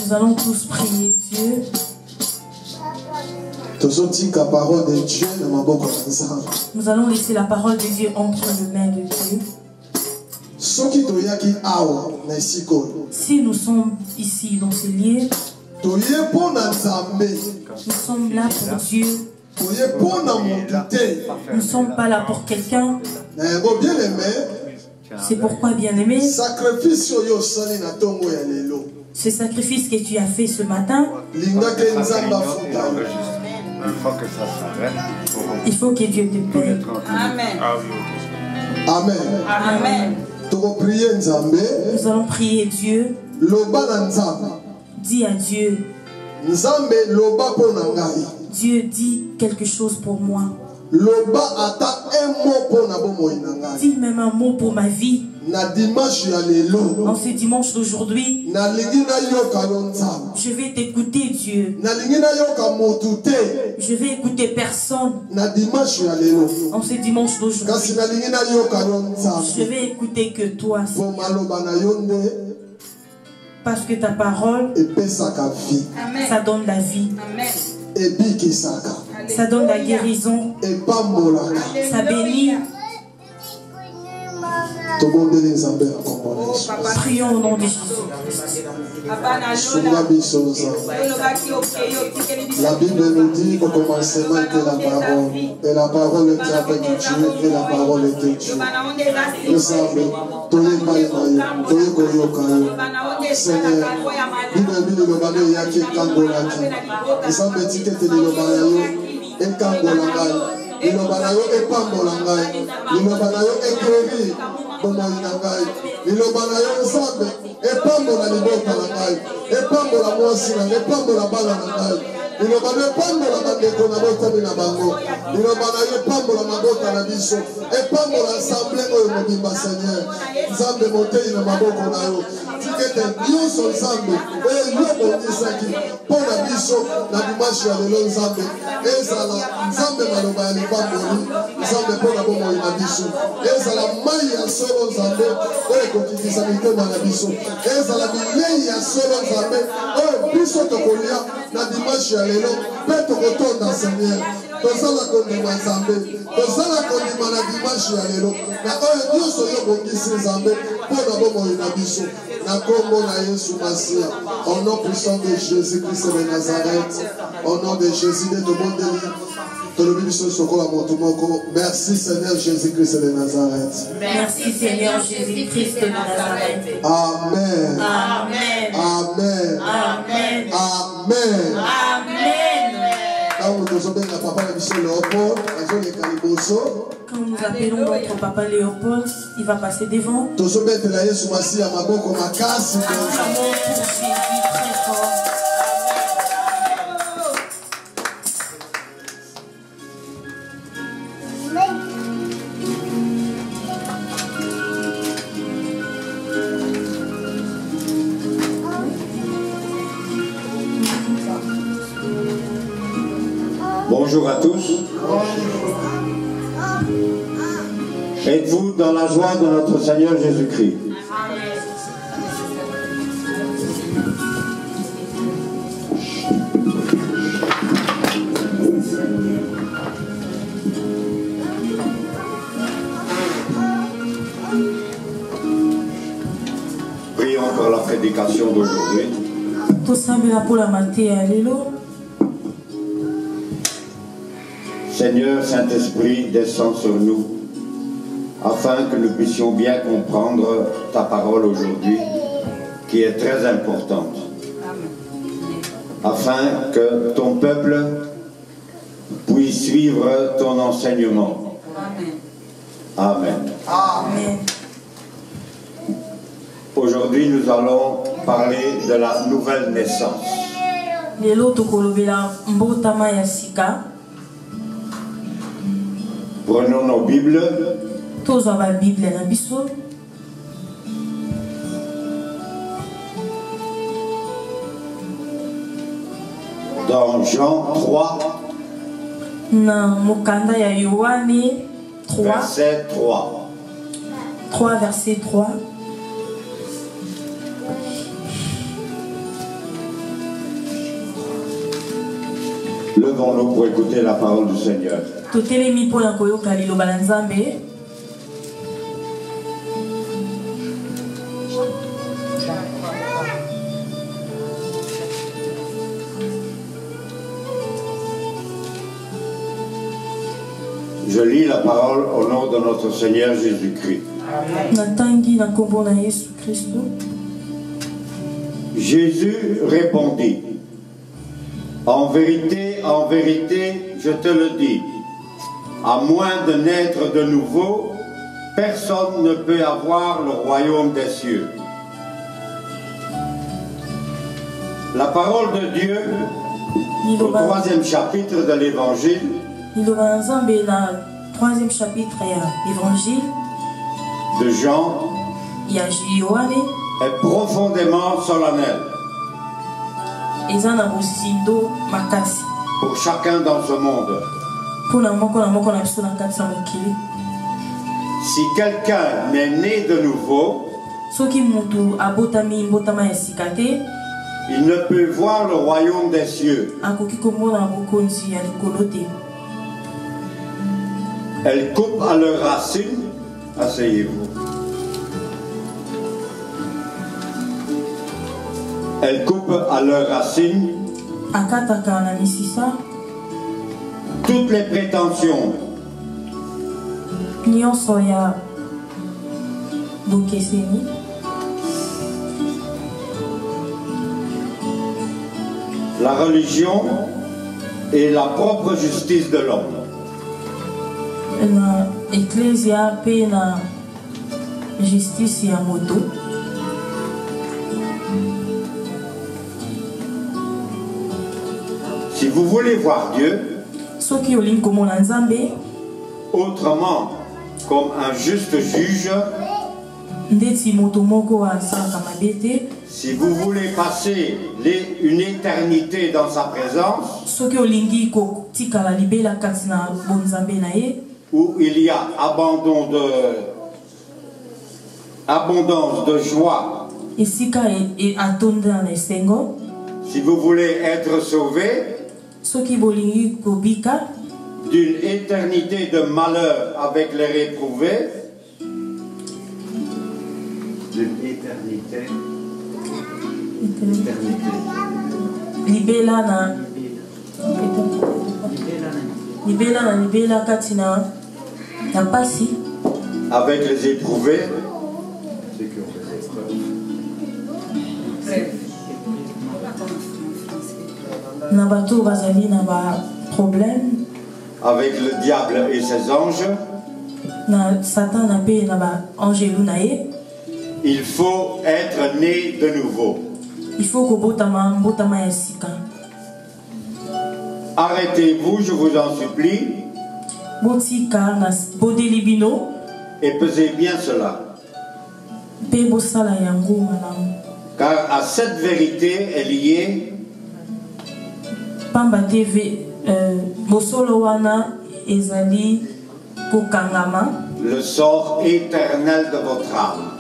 Nous allons tous prier Dieu. Nous allons laisser la parole de Dieu entre les mains de Dieu. Si nous sommes ici dans ce lieu, nous sommes là pour Dieu. Nous ne sommes pas là pour quelqu'un. C'est pourquoi, bien-aimé, ce sacrifice que tu as fait ce matin, il faut que Dieu te paye. Amen. Amen. Amen. Nous allons prier Dieu. Dis à Dieu. Dieu dit quelque chose pour moi. Dis même un mot pour ma vie. En ce dimanche d'aujourd'hui, je vais t'écouter Dieu. Je vais écouter personne. En ce dimanche d'aujourd'hui, je vais écouter que toi. Parce que ta parole, ça donne la vie. Ça donne la guérison. Ça bénit. Prions au nom de Jésus. La Bible nous dit qu'au commencement était la parole, et la parole était avec Dieu, et la parole était Dieu. Nous savons, Seigneur, au nom puissant de Jésus-Christ de Nazareth, au nom de Jésus de merci Seigneur Jésus-Christ de Nazareth. Merci Seigneur Jésus-Christ de Nazareth. Amen. Amen. Amen. Amen. Amen. Quand nous appelons notre papa Léopold, il va passer devant. Nous allons pour Jésus très fort. Bonjour à tous. Êtes-vous dans la joie de notre Seigneur Jésus-Christ? Prions pour la prédication d'aujourd'hui. Seigneur Saint-Esprit, descends sur nous, afin que nous puissions bien comprendre ta parole aujourd'hui, qui est très importante, afin que ton peuple puisse suivre ton enseignement. Amen. Amen. Aujourd'hui, nous allons parler de la nouvelle naissance. Prenons nos Bibles. Dans Jean 3, verset 3. 3, verset 3. Levons-nous pour écouter la parole du Seigneur. Je lis la parole au nom de notre Seigneur Jésus-Christ. Jésus répondit, en vérité, je te le dis, à moins de naître de nouveau, personne ne peut avoir le royaume des cieux. La parole de Dieu, au 3e chapitre de l'Évangile, de Jean, est profondément solennel pour chacun dans ce monde. Si quelqu'un n'est né de nouveau, il ne peut voir le royaume des cieux. Elle coupe à leurs racines. Asseyez-vous. Elle coupe à leurs racines toutes les prétentions la religion et la propre justice de l'homme. Si vous voulez voir Dieu autrement comme un juste juge, si vous voulez passer une éternité dans sa présence, où il y a abondance de joie, si vous voulez être sauvé d'une éternité de malheur avec les réprouvés, d'une éternité. Avec les éprouvés, ceux qui ont fait épreuve. Avec le diable et ses anges, il faut être né de nouveau. Arrêtez-vous, je vous en supplie, et pesez bien cela. Car à cette vérité est liée le sort éternel de votre âme.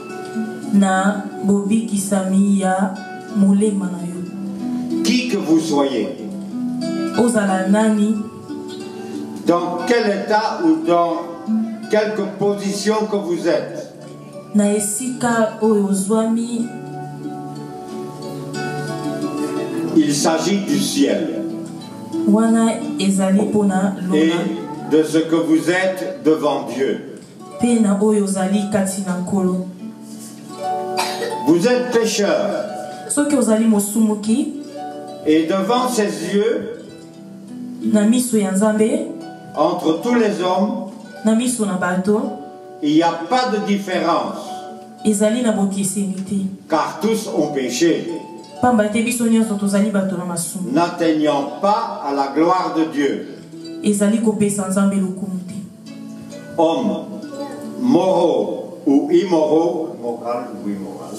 Qui que vous soyez, dans quel état ou dans quelque position que vous êtes, il s'agit du ciel et de ce que vous êtes devant Dieu. Vous êtes pécheur et devant ses yeux, entre tous les hommes, il n'y a pas de différence, car tous ont péché, n'atteignant pas à la gloire de Dieu. Hommes moraux ou immoraux, moral ou immoral,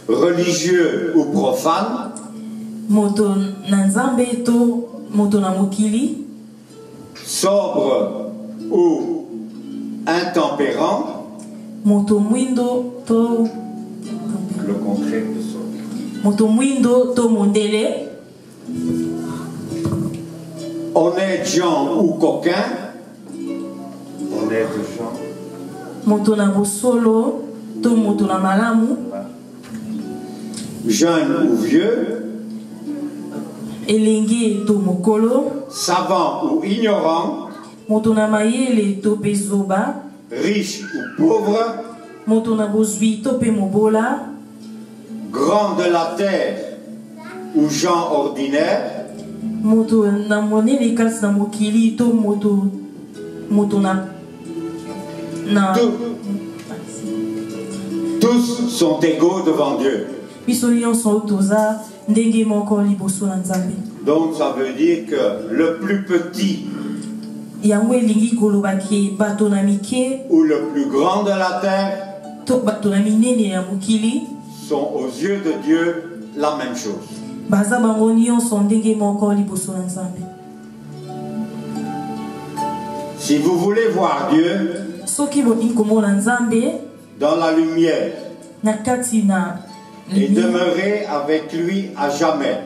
religieux ou profanes, sobre ou intempérant, le contraire de sobre, Honnête gens ou coquin. Honnête gens. Jeune ou vieux. Savant ou ignorant. Riche ou pauvre. Grand de la terre ou gens ordinaires. Tous sont égaux devant Dieu. Donc ça veut dire que le plus petit ou le plus grand de la terre sont aux yeux de Dieu la même chose. Si vous voulez voir Dieu dans la lumière et demeurer avec lui à jamais,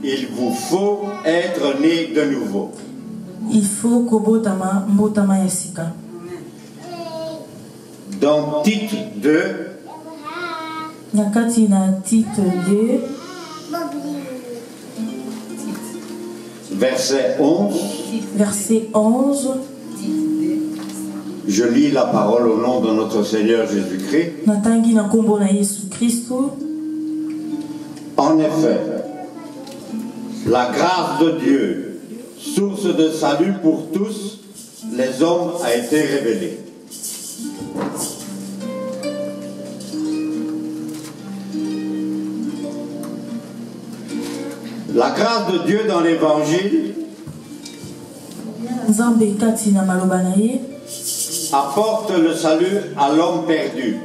il vous faut être né de nouveau. Dans Tite 2, verset 11, je lis la parole au nom de notre Seigneur Jésus-Christ. En effet, la grâce de Dieu, source de salut pour tous les hommes, a été révélée. La grâce de Dieu dans l'évangile apporte le salut à l'homme perdu.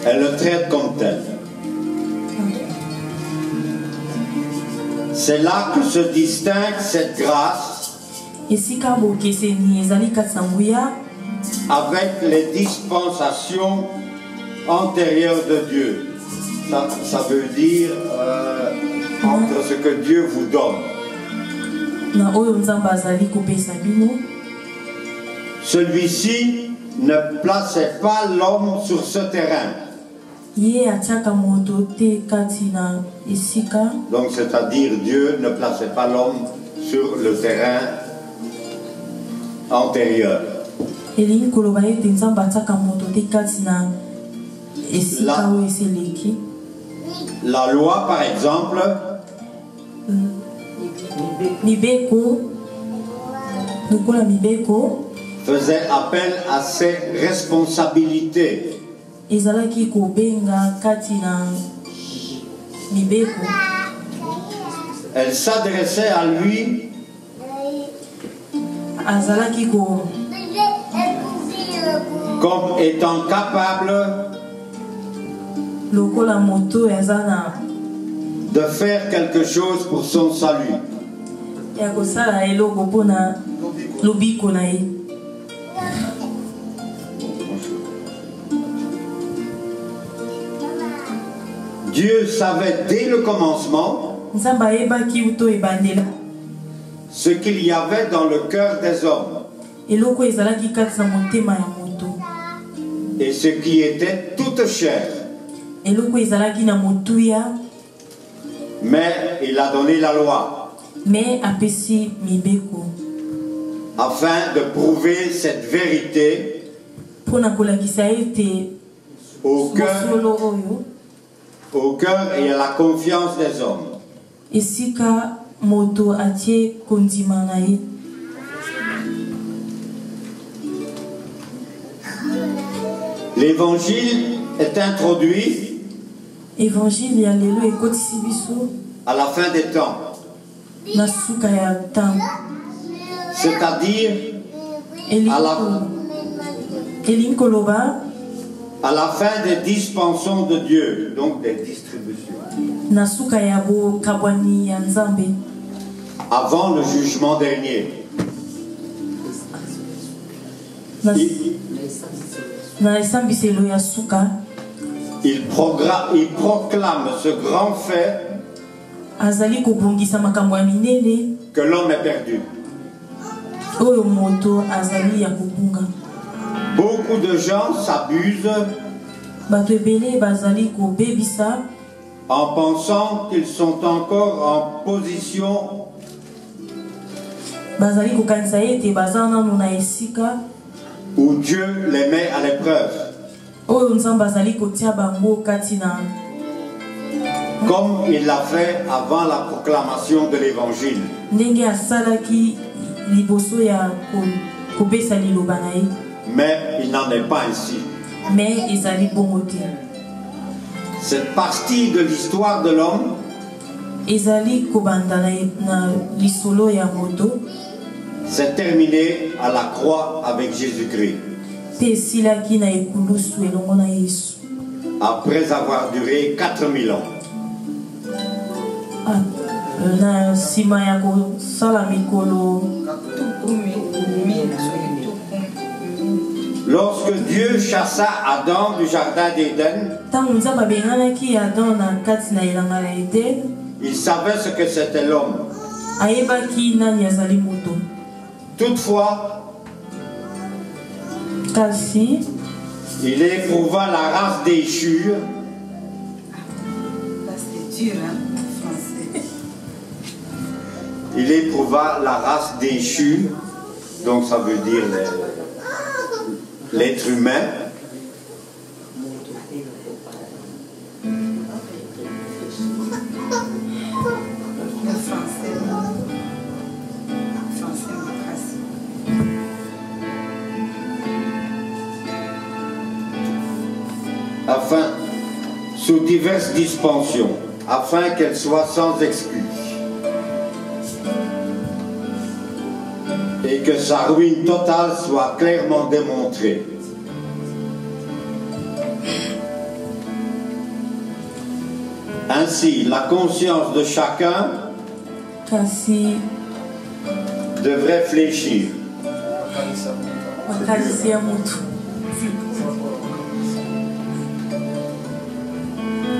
Elle le traite comme tel. C'est là que se distingue cette grâce avec les dispensations antérieures de Dieu. Ça veut dire entre ce que Dieu vous donne. Celui-ci ne plaçait pas l'homme sur ce terrain. Donc c'est-à-dire Dieu ne plaçait pas l'homme sur le terrain antérieur. La loi, par exemple, faisait appel à ses responsabilités. Elle s'adressait à lui comme étant capable de faire quelque chose pour son salut. Dieu savait dès le commencement ce qu'il y avait dans le cœur des hommes et ce qui était toute chair. Mais il a donné la loi afin de prouver cette vérité au cœur et à la confiance des hommes. L'évangile est introduit à la fin des temps, c'est-à-dire à la fin des dispensations de Dieu, donc des distributions. avant le jugement dernier. Il proclame ce grand fait que l'homme est perdu. Beaucoup de gens s'abusent en pensant qu'ils sont encore en position où Dieu les met à l'épreuve. Comme il l'a fait avant la proclamation de l'évangile. Mais il n'en est pas ainsi. Cette partie de l'histoire de l'homme s'est terminée à la croix avec Jésus-Christ. Après avoir duré 4000 ans. Lorsque Dieu chassa Adam du jardin d'Éden, il savait ce que c'était l'homme. Toutefois, il éprouva la race déchue. Il éprouva la race déchue, donc ça veut dire l'être humain. Afin, sous diverses dispensions, afin qu'elle soit sans excuse. Et que sa ruine totale soit clairement démontrée. Ainsi, la conscience de chacun devrait fléchir.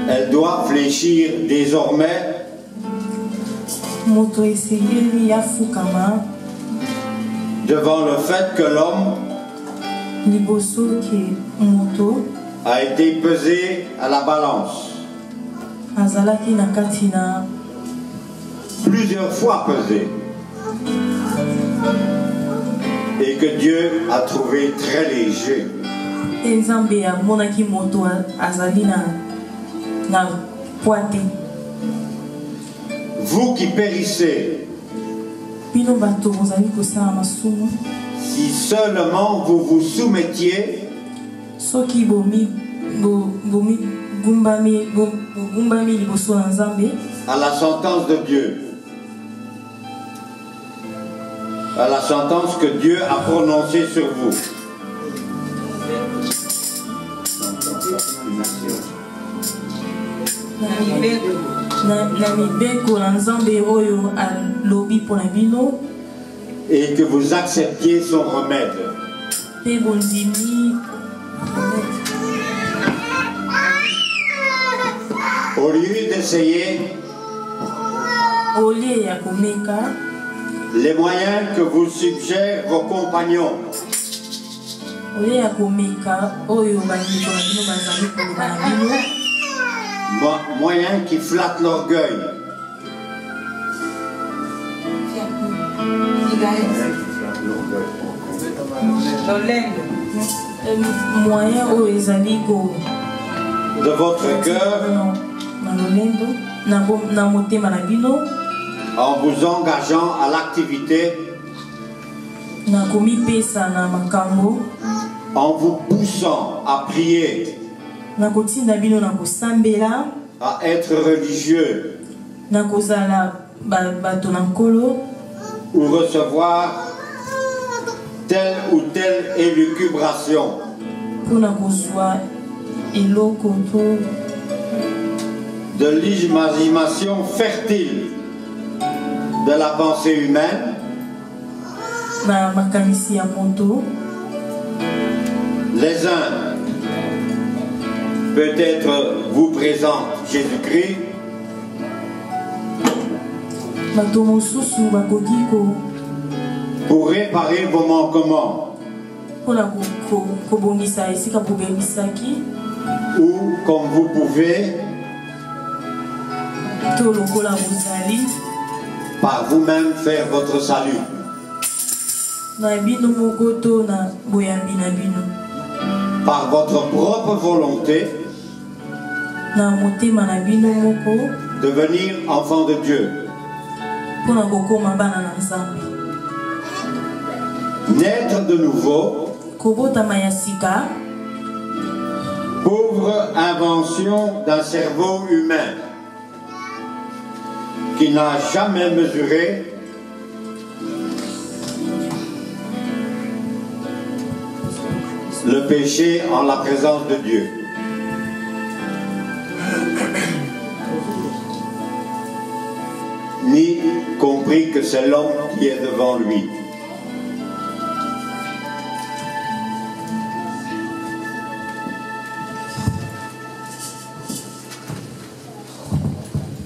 Elle doit fléchir désormais devant le fait que l'homme a été pesé à la balance. Plusieurs fois pesé. Et que Dieu a trouvé très léger. Vous qui périssez, si seulement vous vous soumettiez à la sentence de Dieu, à la sentence que Dieu a prononcée sur vous. Et que vous acceptiez son remède. Au lieu d'essayer les moyens que vous suggèrent vos compagnons, moyens qui flattent l'orgueil, de votre cœur, en vous engageant à l'activité, en vous poussant à prier, à être religieux, ou recevoir telle ou telle élucubration, de l'imagination fertile, de la pensée humaine. Les uns peut-être vous présentent Jésus-Christ. Pour réparer vos manquements. Ou comme vous pouvez, par vous-même faire votre salut. Par votre propre volonté, devenir enfant de Dieu. Naître de nouveau, pauvre invention d'un cerveau humain qui n'a jamais mesuré le péché en la présence de Dieu. Ni compris que c'est l'homme qui est devant lui.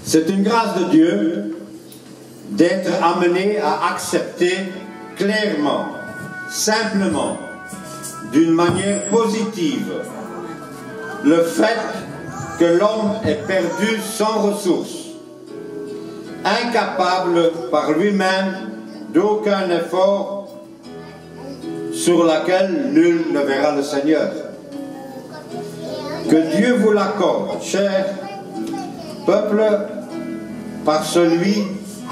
C'est une grâce de Dieu d'être amené à accepter clairement, simplement, d'une manière positive, le fait que l'homme est perdu sans ressources, incapable par lui-même d'aucun effort sur lequel nul ne verra le Seigneur. Que Dieu vous l'accorde, cher peuple, par celui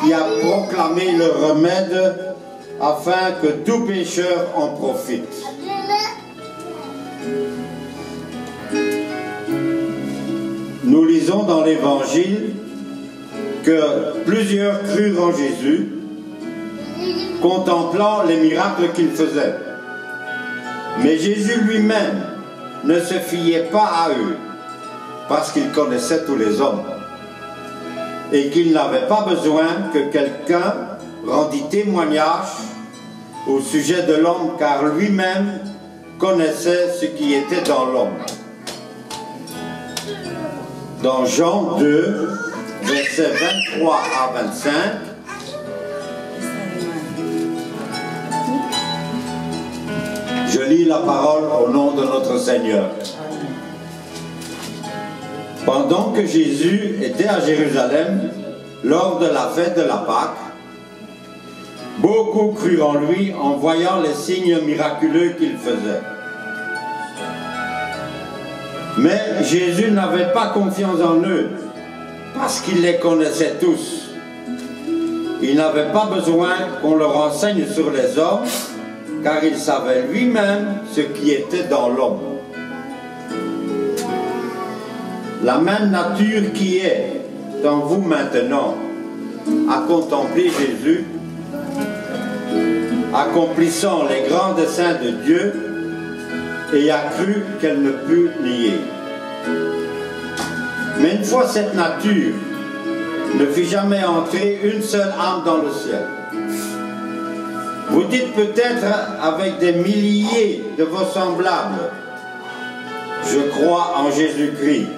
qui a proclamé le remède afin que tout pécheur en profite. Nous lisons dans l'Évangile que plusieurs crurent en Jésus, contemplant les miracles qu'il faisait. Mais Jésus lui-même ne se fiait pas à eux, parce qu'il connaissait tous les hommes, et qu'il n'avait pas besoin que quelqu'un rendît témoignage au sujet de l'homme, car lui-même connaissait ce qui était dans l'homme. Dans Jean 2, versets 23 à 25, je lis la parole au nom de notre Seigneur. Pendant que Jésus était à Jérusalem, lors de la fête de la Pâque, beaucoup crurent en lui en voyant les signes miraculeux qu'il faisait. Mais Jésus n'avait pas confiance en eux, parce qu'il les connaissait tous. Il n'avait pas besoin qu'on le renseigne sur les hommes, car il savait lui-même ce qui était dans l'homme. La même nature qui est dans vous maintenant a contemplé Jésus, accomplissant les grands desseins de Dieu, et a cru qu'elle ne put nier. Mais une fois cette nature ne fit jamais entrer une seule âme dans le ciel. Vous dites peut-être avec des milliers de vos semblables, je crois en Jésus-Christ,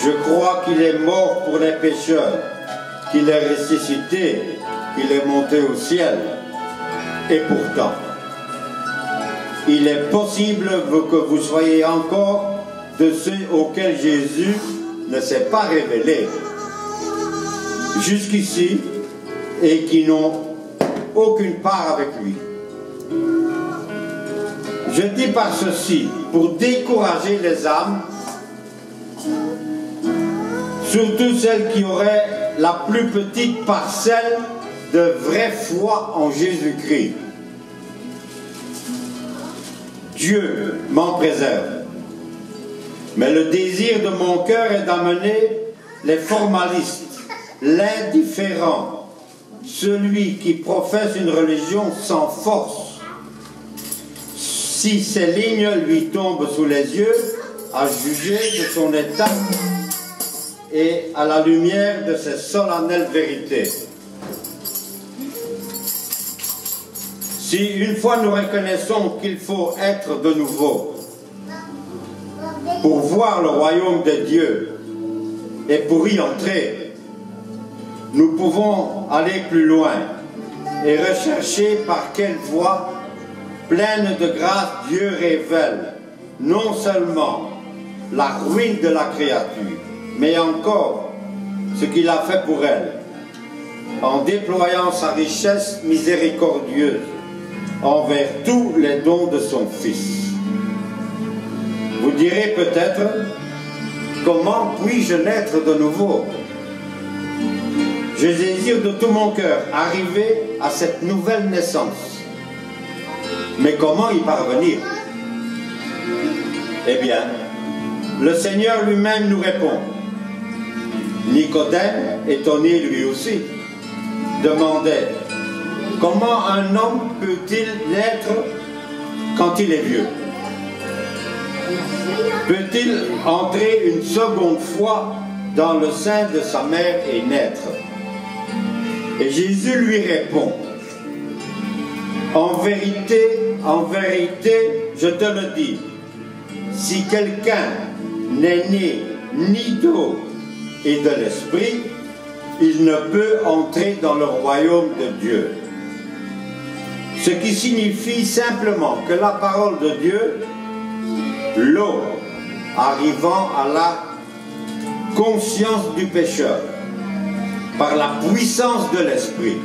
je crois qu'il est mort pour les pécheurs, qu'il est ressuscité, qu'il est monté au ciel. Et pourtant, il est possible que vous soyez encore de ceux auxquels Jésus ne s'est pas révélé jusqu'ici et qui n'ont aucune part avec lui. Je dis par ceci, pour décourager les âmes, surtout celles qui auraient la plus petite parcelle de vraie foi en Jésus-Christ. Dieu m'en préserve. Mais le désir de mon cœur est d'amener les formalistes, l'indifférent, celui qui professe une religion sans force, si ces lignes lui tombent sous les yeux, à juger de son état et à la lumière de ces solennelles vérités. Si une fois nous reconnaissons qu'il faut être de nouveau pour voir le royaume de Dieu et pour y entrer, nous pouvons aller plus loin et rechercher par quelle voie pleine de grâce Dieu révèle non seulement la ruine de la créature, mais encore ce qu'il a fait pour elle, en déployant sa richesse miséricordieuse envers tous les dons de son Fils. Vous direz peut-être, comment puis-je naître de nouveau? Je désire de tout mon cœur arriver à cette nouvelle naissance. Mais comment y parvenir? Eh bien, le Seigneur lui-même nous répond. Nicodème, étonné lui aussi, demandait, comment un homme peut-il naître quand il est vieux? Peut-il entrer une seconde fois dans le sein de sa mère et naître? Et Jésus lui répond, en vérité, je te le dis, si quelqu'un n'est né ni d'eau et de l'esprit, il ne peut entrer dans le royaume de Dieu. Ce qui signifie simplement que la parole de Dieu, l'eau, arrivant à la conscience du pécheur, par la puissance de l'esprit,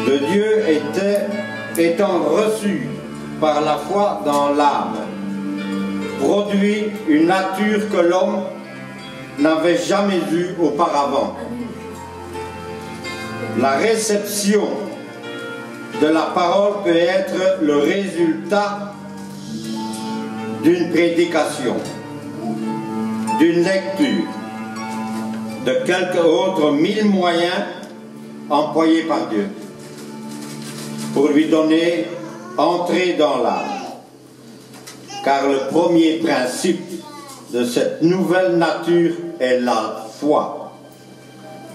de Dieu étant reçu par la foi dans l'âme, produit une nature que l'homme n'avait jamais eue auparavant. La réception de la parole peut être le résultat d'une prédication, d'une lecture, de quelques autres 1000 moyens employés par Dieu pour lui donner entrée dans l'âme. Car le premier principe de cette nouvelle nature est la foi.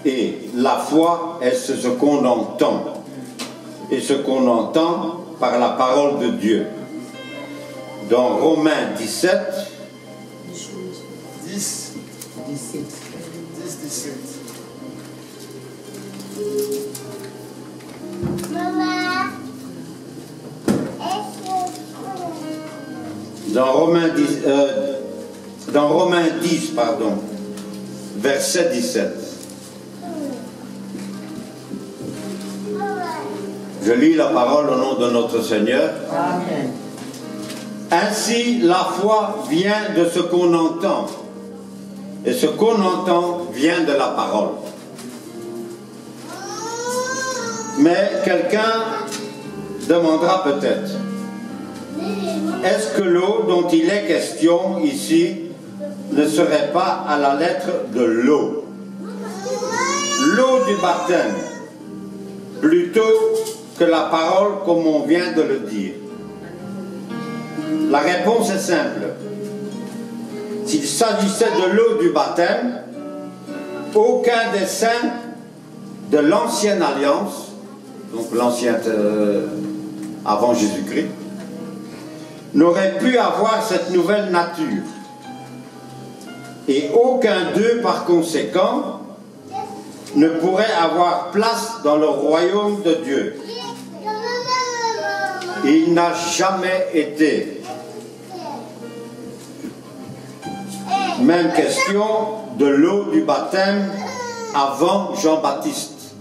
Et la foi est ce qu'on entend. Et ce qu'on entend par la parole de Dieu. Dans Romains 17, 17. Dans Romains 10, verset 17. Je lis la parole au nom de notre Seigneur. Amen. Ainsi, la foi vient de ce qu'on entend. Et ce qu'on entend vient de la parole. Mais quelqu'un demandera peut-être, est-ce que l'eau dont il est question ici ne serait pas à la lettre de l'eau? L'eau du baptême, plutôt que la parole comme on vient de le dire. La réponse est simple. S'il s'agissait de l'eau du baptême, aucun des saints de l'ancienne alliance, donc l'ancienne avant Jésus-Christ, n'aurait pu avoir cette nouvelle nature. Et aucun d'eux, par conséquent, ne pourrait avoir place dans le royaume de Dieu. Il n'a jamais été. Même question de l'eau du baptême avant Jean-Baptiste.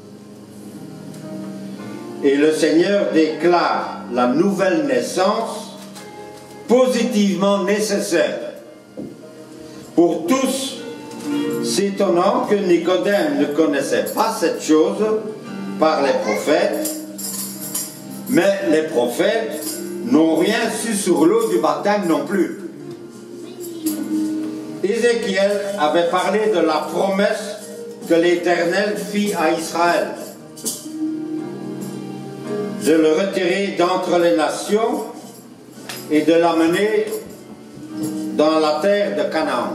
Et le Seigneur déclare la nouvelle naissance positivement nécessaire. Pour tous, c'est étonnant que Nicodème ne connaissait pas cette chose par les prophètes, mais les prophètes n'ont rien su sur l'eau du baptême non plus. Ézéchiel avait parlé de la promesse que l'Éternel fit à Israël, de le retirer d'entre les nations et de l'amener dans la terre de Canaan.